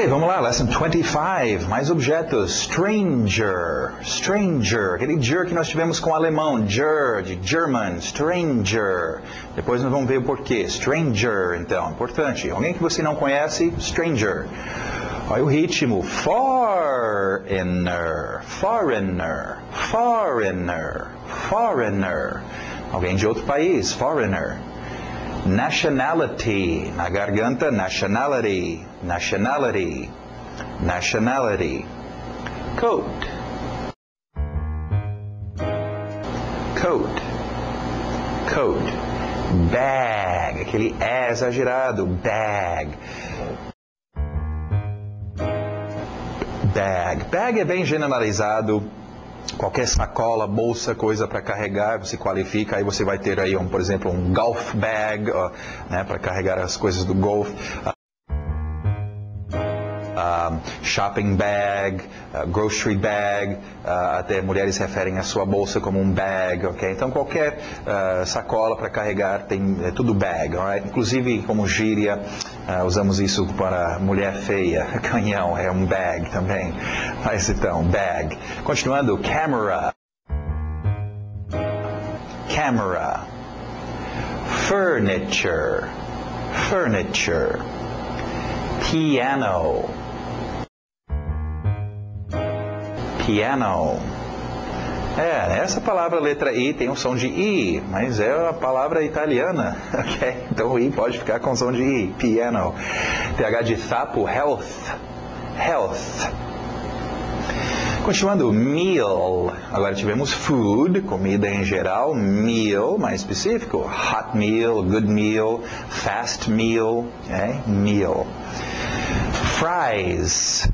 Ok, vamos lá, lesson 25, mais objetos. Stranger, stranger, aquele ger que nós tivemos com o alemão, ger, de German, stranger. Depois nós vamos ver o porquê, stranger, então, importante. Alguém que você não conhece, stranger. Olha o ritmo, foreigner, foreigner, foreigner, foreigner. Alguém de outro país, foreigner. Nationality, na garganta, nationality, nationality, nationality. Coat, coat, coat. Bag, aquele é exagerado, bag. Bag, bag é bem generalizado. Qualquer sacola, bolsa, coisa para carregar, você qualifica, aí você vai ter aí, por exemplo, um golf bag, né, para carregar as coisas do golf. Shopping bag, grocery bag, até mulheres referem a sua bolsa como um bag, ok? Então qualquer sacola para carregar é tudo bag, alright? Inclusive como gíria, usamos isso para mulher feia, canhão, é um bag também. Mas então, bag. Continuando, camera, camera, furniture, furniture, piano, piano. Essa palavra, letra I, tem um som de I, mas é a palavra italiana, ok? Então o I pode ficar com som de I, piano. TH de sapo, health, health. Continuando, meal. Agora tivemos food, comida em geral, meal, mais específico, hot meal, good meal, fast meal, okay? Meal. Fries.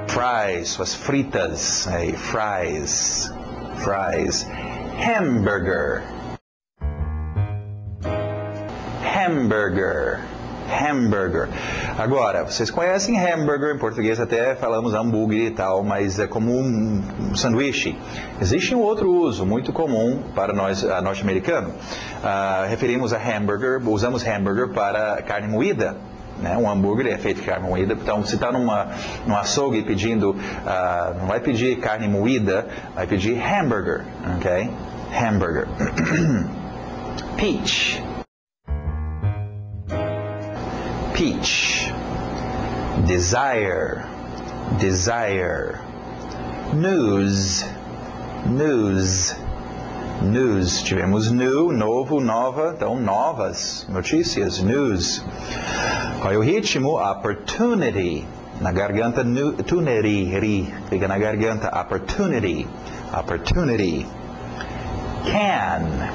Fries, suas fritas, aí, fries, fries. Hamburger, hamburger, hamburger. Agora, vocês conhecem hamburger, em português até falamos hambúrguer e tal, mas é como um sanduíche. Existe um outro uso muito comum para nós norte-americanos. Referimos a hamburger, usamos hamburger para carne moída. Né? Um hambúrguer é feito de carne moída, então se está num açougue pedindo, não vai pedir carne moída, vai pedir hamburger, ok? Hamburger. Peach, peach. Desire, desire. News, news. News, tivemos new, novo, nova, então novas notícias, news. Qual é o ritmo? Opportunity, na garganta, tuneri, fica na garganta, opportunity, opportunity. Can,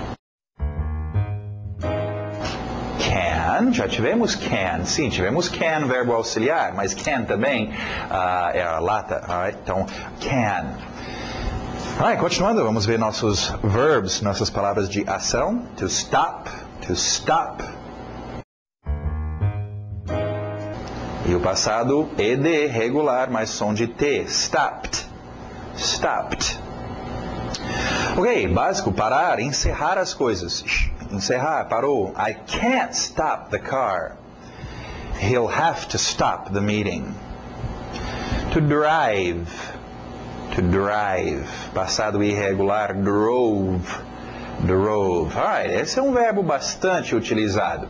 can, já tivemos can, sim, tivemos can, verbo auxiliar, mas can também é a lata, alright? Então, can. Continuando, vamos ver nossos verbs, nossas palavras de ação. To stop, to stop. E o passado, ed, regular, mais som de t. Stopped, stopped. Ok, básico, parar, encerrar as coisas. Encerrar, parou. I can't stop the car. He'll have to stop the meeting. To drive. To drive. Passado irregular, drove. Drove. Esse é um verbo bastante utilizado.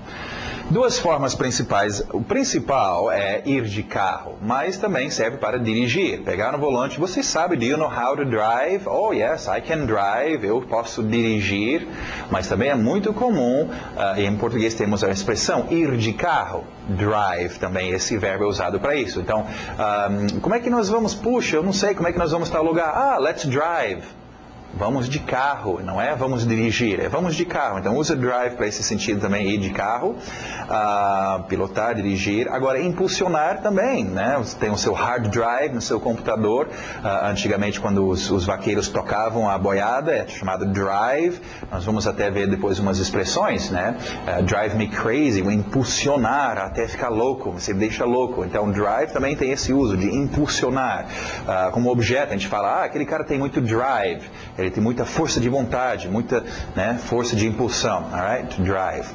Duas formas principais. O principal é ir de carro, mas também serve para dirigir. Pegar no volante. Você sabe, do you know how to drive? Oh, yes, I can drive. Eu posso dirigir. Mas também é muito comum, em português temos a expressão ir de carro. Drive também, esse verbo é usado para isso. Então, como é que nós vamos? Puxa, eu não sei como é que nós vamos tal lugar. Let's drive. Vamos de carro, não é vamos dirigir, é vamos de carro. Então usa drive para esse sentido também, ir de carro, pilotar, dirigir. Agora, impulsionar também, né? Você tem o seu hard drive no seu computador. Antigamente, quando os vaqueiros tocavam a boiada, é chamado drive. Nós vamos até ver depois umas expressões, né? Drive me crazy, o impulsionar até ficar louco, você deixa louco. Então, drive também tem esse uso de impulsionar. Como objeto, a gente fala, aquele cara tem muito drive. Ele tem muita força de vontade, muita força de impulsão, alright? To drive.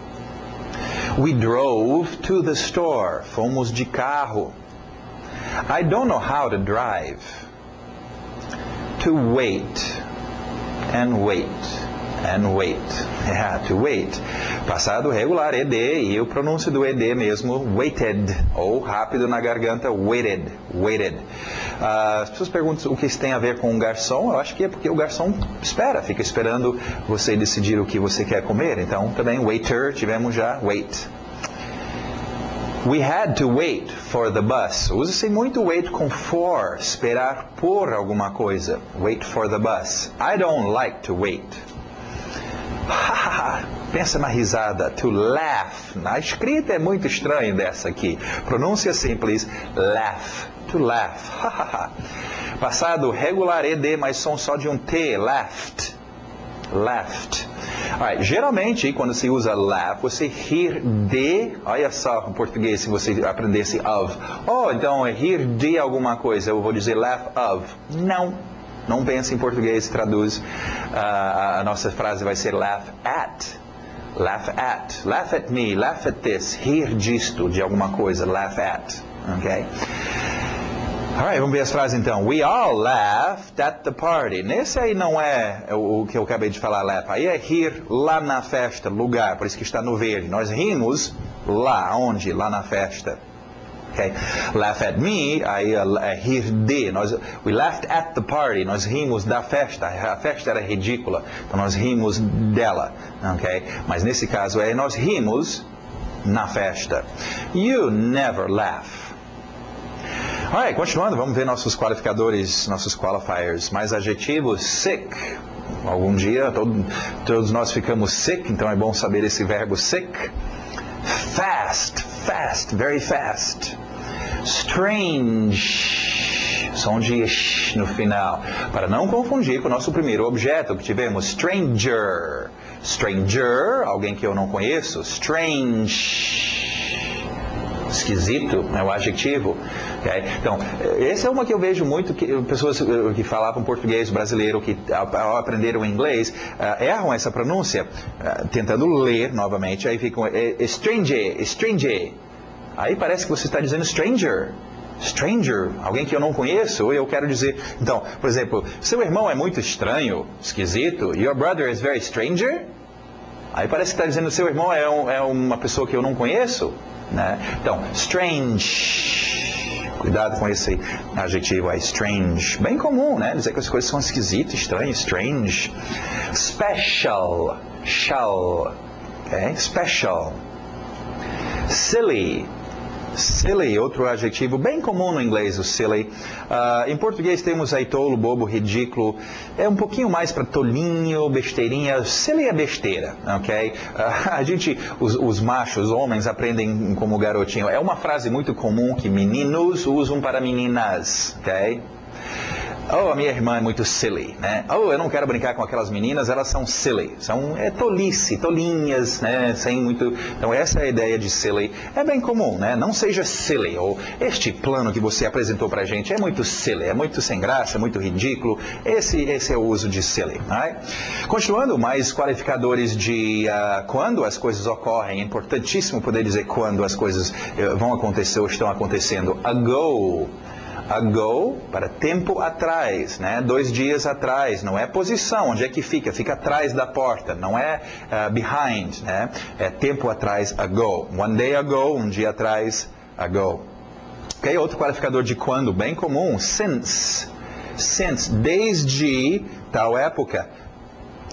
We drove to the store. Fomos de carro. I don't know how to drive. To wait. And wait. And wait. Yeah, to wait. Passado regular, ED, e o pronúncio do ED mesmo, waited, ou rápido na garganta, waited, waited. As pessoas perguntam o que isso tem a ver com o garçom. Eu acho que é porque o garçom espera, fica esperando você decidir o que você quer comer. Então, também, waiter, tivemos já, wait. We had to wait for the bus. Usa-se muito wait com for, esperar por alguma coisa. Wait for the bus. I don't like to wait. Pensa na risada. To laugh. Na escrita é muito estranho dessa aqui. Pronúncia simples. Laugh. To laugh. Passado regular ED, mas som só de um T. Laughed. Laughed. Alright, geralmente, quando se usa laugh, você rir de... Olha só em português, se você aprendesse of. Oh, então é rir de alguma coisa. Eu vou dizer laugh of. Não. Não pense em português, traduz. A nossa frase vai ser laugh at. Laugh at. Laugh at me. Laugh at this. Rir disto, de alguma coisa. Laugh at. Ok? Alright, vamos ver as frases então. We all laughed at the party. Nesse aí não é o que eu acabei de falar, laugh. Aí é rir lá na festa, lugar. Por isso que está no verde. Nós rimos lá. Onde? Lá na festa. Okay. Laugh at me, aí é rir de. We laughed at the party. Nós rimos da festa. A festa era ridícula. Então nós rimos dela. Okay? Mas nesse caso é nós rimos na festa. You never laugh. Alright, continuando, vamos ver nossos qualificadores, nossos qualifiers. Mais adjetivos, sick. Algum dia todos nós ficamos sick, então é bom saber esse verbo sick. Fast, fast, very fast. Strange, som de sh no final. Para não confundir com o nosso primeiro objeto que tivemos, stranger. Stranger, alguém que eu não conheço. Strange. Esquisito, é o adjetivo. Okay? Então, essa é uma que eu vejo muito, pessoas que falavam português brasileiro, que ao aprenderam inglês, erram essa pronúncia, tentando ler novamente, aí ficam, stranger, stranger. Aí parece que você está dizendo stranger. Stranger, alguém que eu não conheço, ou eu quero dizer... Então, por exemplo, seu irmão é muito estranho, esquisito, your brother is very stranger. Aí parece que está dizendo, seu irmão é uma pessoa que eu não conheço. Né? Então, strange. Cuidado com esse adjetivo aí, strange. Bem comum, né? Dizer que as coisas são esquisitas, estranhas, strange. Special. Shall. Okay? Special. Silly. Silly, outro adjetivo bem comum no inglês, o silly. Em português temos aí tolo, bobo, ridículo. É um pouquinho mais para tolinho, besteirinha. Silly é besteira, ok? Os machos, os homens aprendem como garotinho. É uma frase muito comum que meninos usam para meninas, ok? Oh, a minha irmã é muito silly, né? Oh, eu não quero brincar com aquelas meninas, elas são silly. Tolice, tolinhas, né? Sem muito... Então, essa é a ideia de silly. É bem comum, né? Não seja silly. Ou este plano que você apresentou pra gente é muito silly, é muito sem graça, é muito ridículo. Esse é o uso de silly. Right? Continuando, mais qualificadores de quando as coisas ocorrem. É importantíssimo poder dizer quando as coisas vão acontecer ou estão acontecendo. Ago. Ago, para tempo atrás, né? 2 dias atrás, não é posição, onde é que fica? Fica atrás da porta, não é behind, né? É tempo atrás, ago. One day ago, um dia atrás, ago. Ok, outro qualificador de quando, bem comum, since. Since, desde tal época.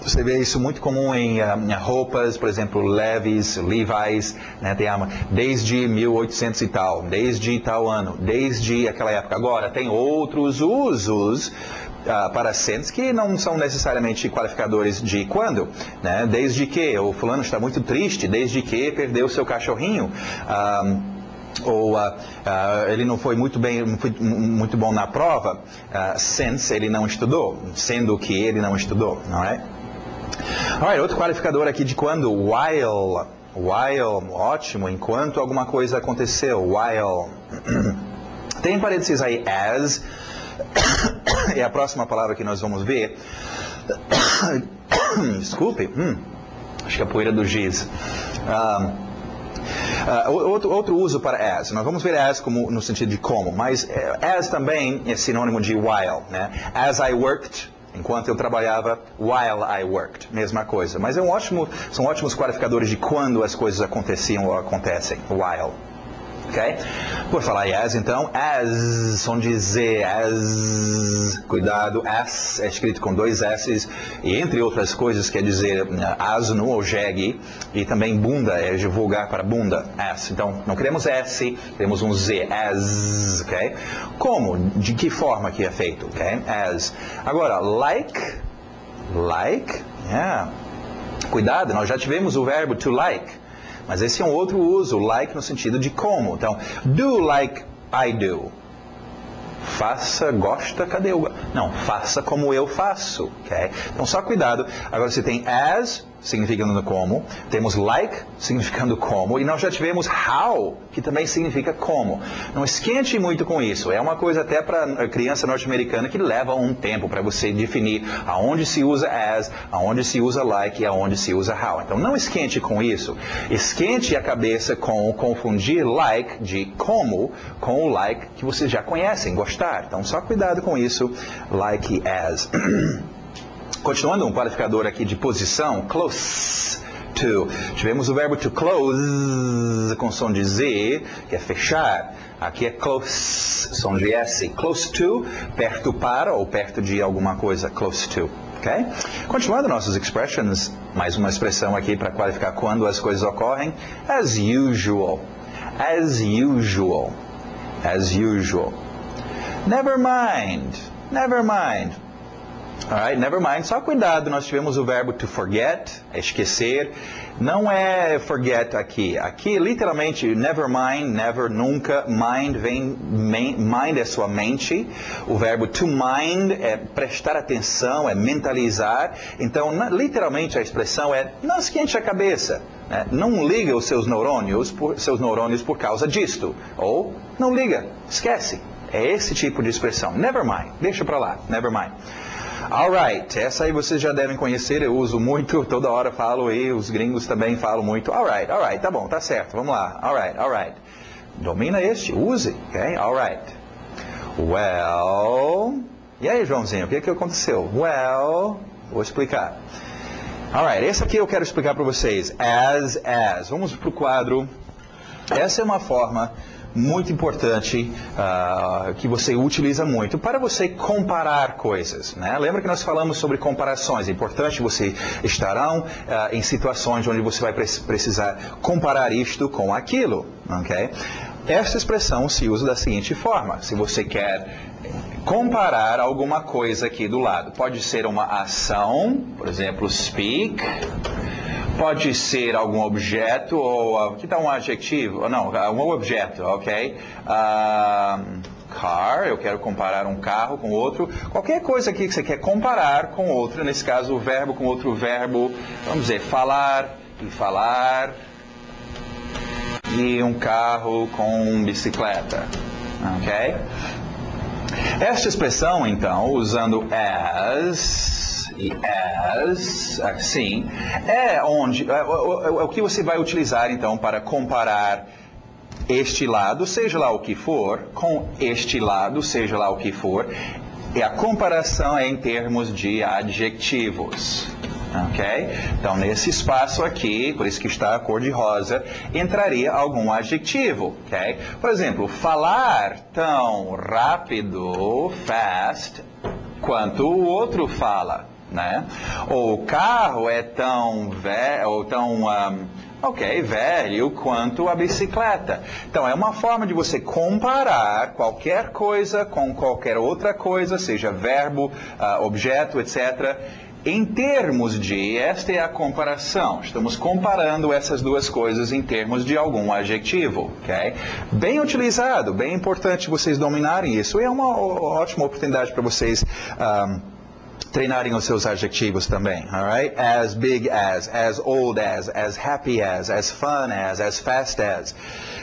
Você vê isso muito comum em roupas, por exemplo, Levi's, né, desde 1800 e tal, desde tal ano, desde aquela época. Agora, tem outros usos para since que não são necessariamente qualificadores de quando, né? Desde que o fulano está muito triste, desde que perdeu seu cachorrinho. Ou ele não foi muito bom na prova, since ele não estudou, sendo que ele não estudou, não é? Alright, outro qualificador aqui de quando, while. While, ótimo, enquanto alguma coisa aconteceu, while. Tem parênteses aí, as, é a próxima palavra que nós vamos ver. Desculpe, acho que é a poeira do giz. Outro uso para as. Nós vamos ver as como, no sentido de como, mas as também é sinônimo de while, né? As I worked, enquanto eu trabalhava, while I worked, mesma coisa. Mas são ótimos qualificadores de quando as coisas aconteciam ou acontecem, while. Okay? Por falar em as, então, as, som de Z, as, cuidado, as é escrito com 2 S's, e entre outras coisas quer dizer asno ou jegue, e também bunda, é vulgar para bunda, as. Então, não queremos S, queremos um Z, as, ok? Como? De que forma que é feito, ok? As. Agora, like, yeah. Cuidado, nós já tivemos o verbo to like. Mas esse é um outro uso, like no sentido de como. Então, do like I do. Faça, gosta, cadê o... Não, faça como eu faço, ok? Então, só cuidado. Agora, você tem as, significando como. Temos like, significando como. E nós já tivemos how, que também significa como. Não esquente muito com isso. É uma coisa até para a criança norte-americana que leva um tempo para você definir aonde se usa as, aonde se usa like e aonde se usa how. Então, não esquente com isso. Esquente a cabeça com confundir like de como com o like que vocês já conhecem, gostar. Então, só cuidado com isso, like e as. Continuando um qualificador aqui de posição, close to. Tivemos o verbo to close, com som de Z, que é fechar. Aqui é close, som de S. Close to, perto para ou perto de alguma coisa, close to. Okay? Continuando nossas expressions, mais uma expressão aqui para qualificar quando as coisas ocorrem. As usual. As usual. As usual. Never mind. Never mind. Alright, never mind. Só cuidado, nós tivemos o verbo to forget, esquecer. Não é forget aqui. Aqui, literalmente, never mind, never, nunca. Mind mind é sua mente. O verbo to mind é prestar atenção, é mentalizar. Então, literalmente, a expressão é não esquente a cabeça. Né? Não liga os seus neurônios por causa disto. Ou, não liga, esquece. É esse tipo de expressão. Never mind. Deixa pra lá. Never mind. Alright, essa aí vocês já devem conhecer, eu uso muito, toda hora falo e os gringos também falam muito. Alright, tá bom, tá certo, vamos lá. Alright. Domina este, use, ok? Alright. Well, e aí, Joãozinho, o que aconteceu? Well, vou explicar. Alright, esse aqui eu quero explicar para vocês. As. Vamos pro quadro. Essa é uma forma muito importante que você utiliza muito para você comparar coisas, né? Lembra que nós falamos sobre comparações. É importante você estarão em situações onde você vai precisar comparar isto com aquilo, ok? Esta expressão se usa da seguinte forma: se você quer comparar alguma coisa aqui do lado, pode ser uma ação, por exemplo, speak. Pode ser algum objeto, ou que tal um adjetivo? Não, um objeto, ok? Car, eu quero comparar um carro com outro. Qualquer coisa aqui que você quer comparar com outra, nesse caso o verbo com outro verbo, vamos dizer, falar e falar. E um carro com bicicleta, ok? Esta expressão, então, usando as e as, assim, é o que você vai utilizar, então, para comparar este lado, seja lá o que for, com este lado, seja lá o que for, e a comparação é em termos de adjetivos. Ok? Então, nesse espaço aqui, por isso que está a cor de rosa, entraria algum adjetivo. Ok? Por exemplo, falar tão rápido, fast, quanto o outro fala. Né? Ou o carro é tão velho quanto a bicicleta. Então, é uma forma de você comparar qualquer coisa com qualquer outra coisa, seja verbo, objeto, etc., em termos de, esta é a comparação. Estamos comparando essas duas coisas em termos de algum adjetivo. Okay? Bem utilizado, bem importante vocês dominarem isso. E é uma ótima oportunidade para vocês treinarem os seus adjetivos também, alright? As big as old as happy as fun as fast as.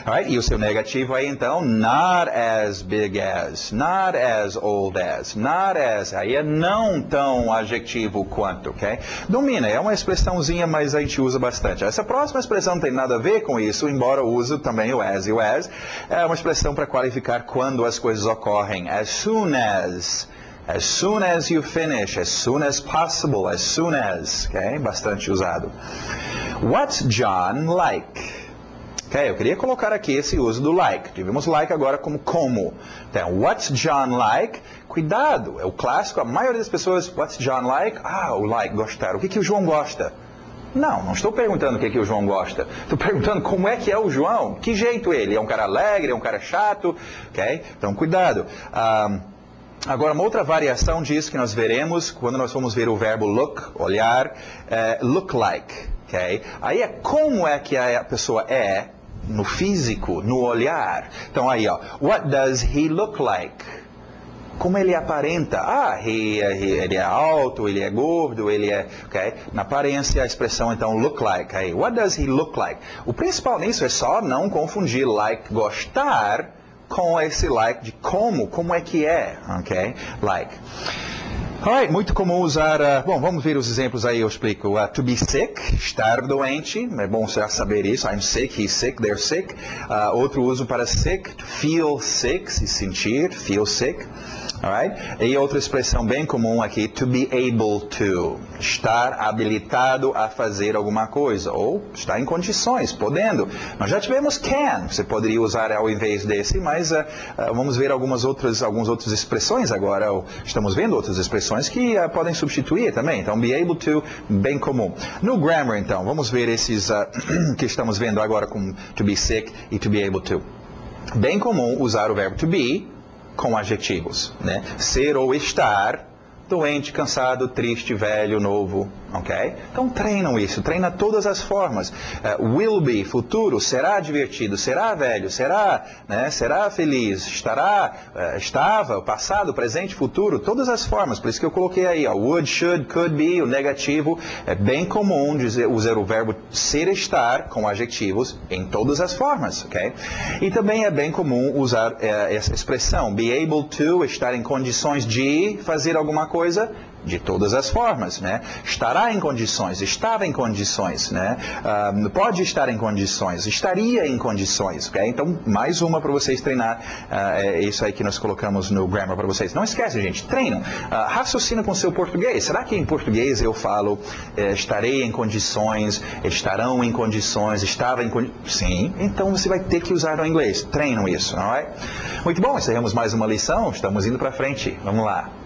Alright? E o seu negativo aí então, not as big as, not as old as, not as. Aí é não tão adjetivo quanto, ok? Domina, é uma expressãozinha, mas a gente usa bastante. Essa próxima expressão não tem nada a ver com isso, embora use também o as e o as. É uma expressão para qualificar quando as coisas ocorrem. As soon as you finish, as soon as possible, as soon as, ok? Bastante usado. What's John like? Ok, eu queria colocar aqui esse uso do like. Tivemos like agora como. Então, what's John like? Cuidado, é o clássico, a maioria das pessoas, what's John like? O like, gostar. O que o João gosta? Não estou perguntando o que o João gosta. Estou perguntando como é que é o João. Que jeito ele? É um cara alegre, é um cara chato? Ok? Então, cuidado. Agora, uma outra variação disso que nós veremos quando nós formos ver o verbo look, olhar, look like, ok? Aí é como é que a pessoa é no físico, no olhar. Então aí, ó, what does he look like? Como ele aparenta? Ele é alto, ele é gordo, ele é, ok? Na aparência, a expressão então look like. Aí, what does he look like? O principal nisso é só não confundir like, gostar, com esse like de como é que é, ok? Like. Alright, muito comum usar, bom, vamos ver os exemplos aí, eu explico. To be sick, estar doente, é bom já saber isso. I'm sick, he's sick, they're sick. Outro uso para sick, to feel sick, se sentir, feel sick. Alright? E outra expressão bem comum aqui, to be able to, estar habilitado a fazer alguma coisa, ou estar em condições, podendo. Nós já tivemos can, você poderia usar ao invés desse, mas vamos ver algumas outras expressões agora, ou estamos vendo outras expressões que podem substituir também. Então, be able to, bem comum. No grammar, então, vamos ver esses que estamos vendo agora com to be sick e to be able to. Bem comum usar o verbo to be com adjetivos, né? Ser ou estar, doente, cansado, triste, velho, novo, ok? Então treinam isso, treina todas as formas. Will be, futuro, será divertido, será velho, será, né? Será feliz, estará, estava, passado, presente, futuro, todas as formas. Por isso que eu coloquei aí, ó, would, should, could be, o negativo. É bem comum usar o verbo ser, estar com adjetivos em todas as formas, ok? E também é bem comum usar essa expressão, be able to, estar em condições de fazer alguma coisa, de todas as formas, né? Estará em condições, estava em condições, né? Pode estar em condições, estaria em condições, ok? Então, mais uma para vocês treinar, isso aí que nós colocamos no grammar para vocês. Não esquece, gente, treinam, raciocina com o seu português. Será que em português eu falo estarei em condições, estarão em condições, estava em condições? Sim, então você vai ter que usar no inglês. Treinam isso, alright? Muito bom, encerramos mais uma lição, estamos indo para frente. Vamos lá.